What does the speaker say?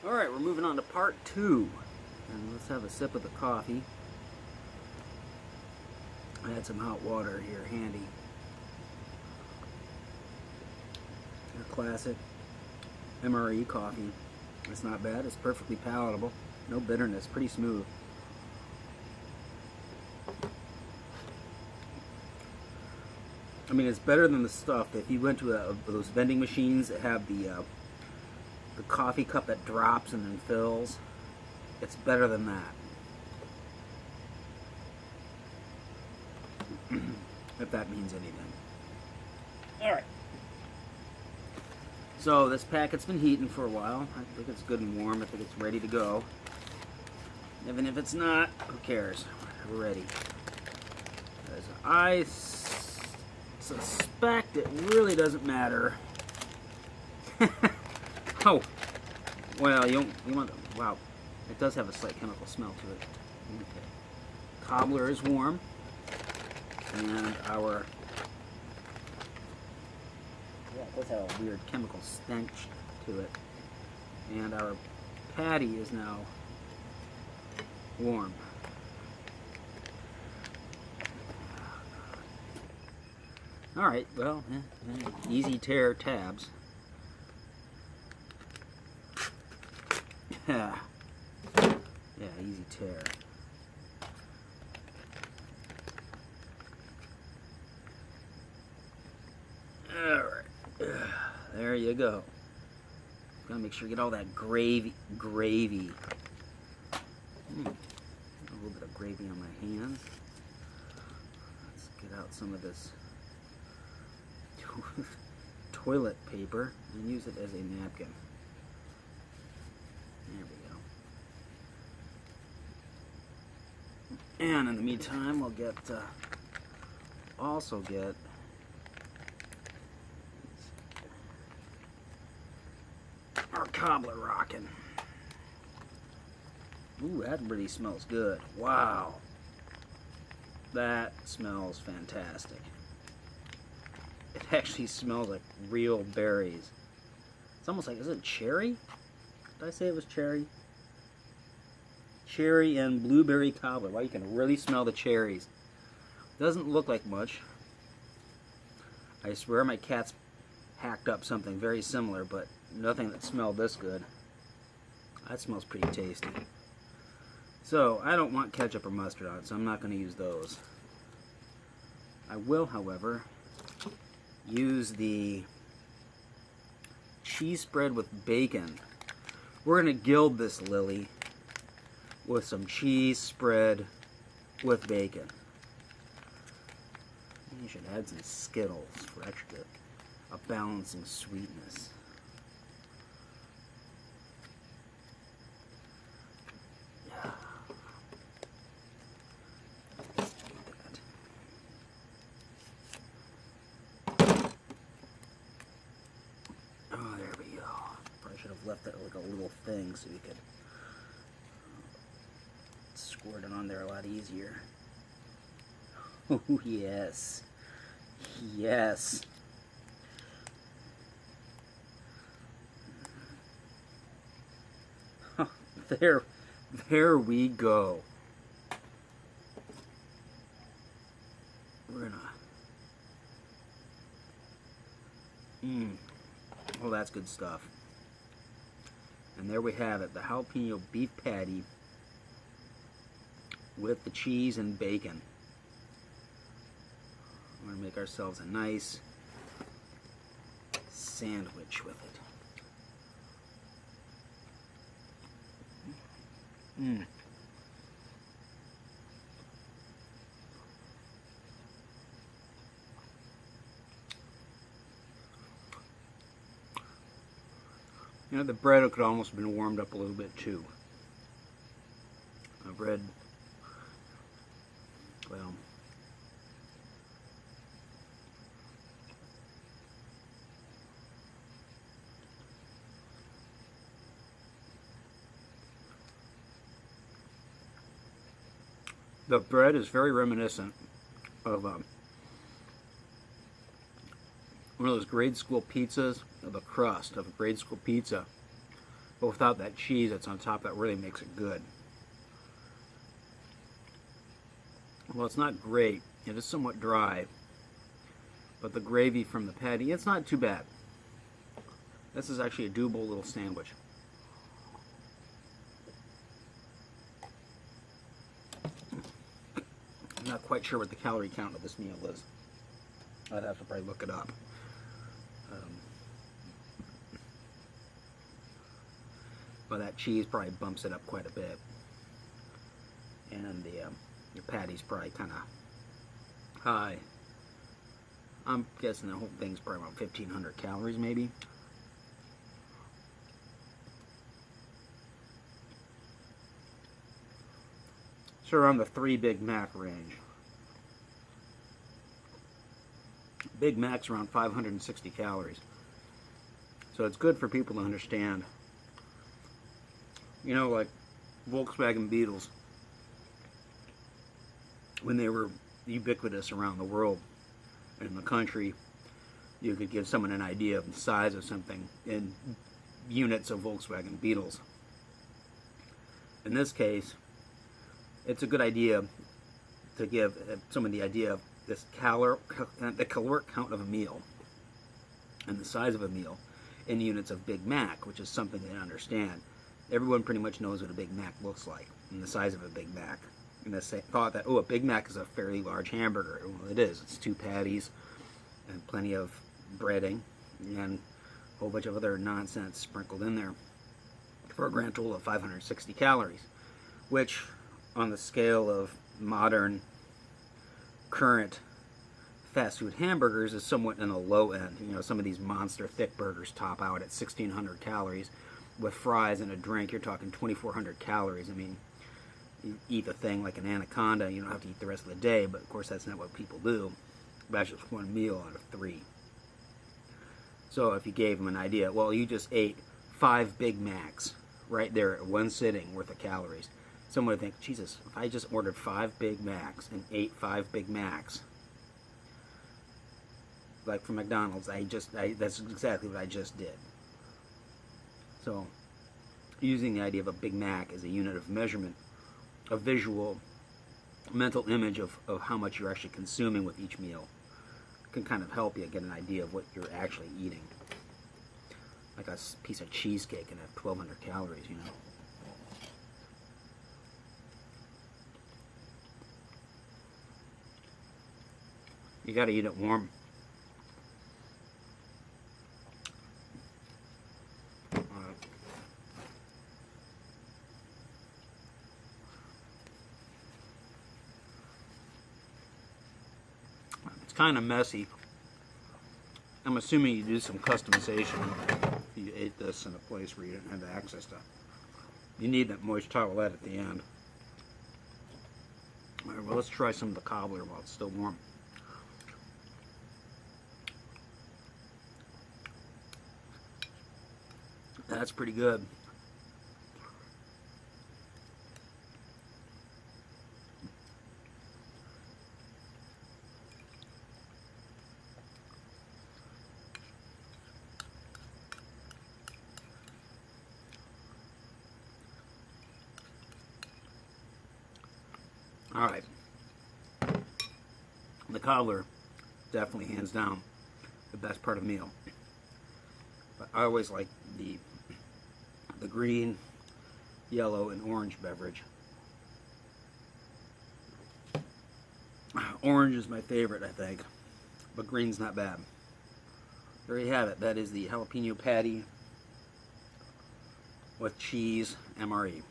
Alright, we're moving on to part 2. And let's have a sip of the coffee. I had some hot water here handy. Your classic MRE coffee. It's not bad, it's perfectly palatable. No bitterness, pretty smooth. I mean, it's better than the stuff that if you went to those vending machines that have the coffee cup that drops and then fills. It's better than that. If that means anything. Alright. So this packet's been heating for a while. I think it's good and warm. I think it's ready to go. Even if it's not, who cares? We're ready. Because I suspect it really doesn't matter. Oh, well, you want, wow, it does have a slight chemical smell to it. Okay. Cobbler is warm, and our, yeah, it does have a weird chemical stench to it, and our patty is now warm. Alright, well, easy tear tabs. Yeah, easy tear. Alright, there you go. Gotta make sure you get all that gravy. A little bit of gravy on my hands. Let's get out some of this toilet paper and use it as a napkin. There we go. And in the meantime, we'll get also get our cobbler rocking. Ooh, that really smells good. Wow, that smells fantastic. It actually smells like real berries. It's almost like, is it cherry? Did I say it was cherry? Cherry and blueberry cobbler. Wow, you can really smell the cherries. Doesn't look like much. I swear my cat's hacked up something very similar, but nothing that smelled this good. That smells pretty tasty. So, I don't want ketchup or mustard on it, so I'm not going to use those. I will, however, use the cheese spread with bacon. We're going to gild this lily with some cheese spread with bacon. You should add some Skittles for extra, a balancing sweetness. Yeah. Oh, there we go. Probably should have left that like a little thing so you could squirt it on there a lot easier. Oh, yes. Yes. There we go. We're gonna... Oh, that's good stuff. And there we have it, the jalapeno beef patty with the cheese and bacon. We're going to make ourselves a nice sandwich with it. You know, the bread could almost have been warmed up a little bit too. The bread, well, the bread is very reminiscent of one of those grade school pizzas, of the crust of a grade school pizza. but without that cheese that's on top, that really makes it good. Well, it's not great. It is somewhat dry, but the gravy from the patty, it's not too bad. This is actually a doable little sandwich. I'm not quite sure what the calorie count of this meal is. I'd have to probably look it up. But that cheese probably bumps it up quite a bit. And the patty's probably kind of high. I'm guessing the whole thing's probably about 1,500 calories maybe. So around the 3 Big Mac range. Big Mac's around 560 calories. So it's good for people to understand. You know, like Volkswagen Beetles, when they were ubiquitous around the world, in the country, you could give someone an idea of the size of something in units of Volkswagen Beetles. In this case, it's a good idea to give someone the idea of this the caloric count of a meal and the size of a meal in units of Big Mac, which is something they understand. Everyone pretty much knows what a Big Mac looks like and the size of a Big Mac. And they thought that, oh, a Big Mac is a fairly large hamburger. Well, it is. It's 2 patties and plenty of breading and a whole bunch of other nonsense sprinkled in there for a grand total of 560 calories, which on the scale of modern current fast food hamburgers is somewhat in the low end. You know, some of these monster thick burgers top out at 1,600 calories. With fries and a drink, you're talking 2,400 calories. I mean, you eat the thing like an anaconda, you don't have to eat the rest of the day, but of course that's not what people do. That's just one meal out of 3. So if you gave them an idea, well, you just ate 5 Big Macs right there at one sitting worth of calories. Someone would think, Jesus, if I just ordered 5 Big Macs and ate 5 Big Macs, like from McDonald's, that's exactly what I just did. So, using the idea of a Big Mac as a unit of measurement, a visual, mental image of how much you're actually consuming with each meal can kind of help you get an idea of what you're actually eating. Like a piece of cheesecake and at 1,200 calories, you know. You gotta eat it warm. It's kind of messy. I'm assuming you do some customization if you ate this in a place where you didn't have access to. You need that moist towelette at the end. All right, well, let's try some of the cobbler while it's still warm. That's pretty good. All right. The cobbler, definitely hands down the best part of the meal. But I always like the green, yellow, and orange beverage. Orange is my favorite, I think, but green's not bad. There you have it. That is the jalapeno patty with cheese MRE.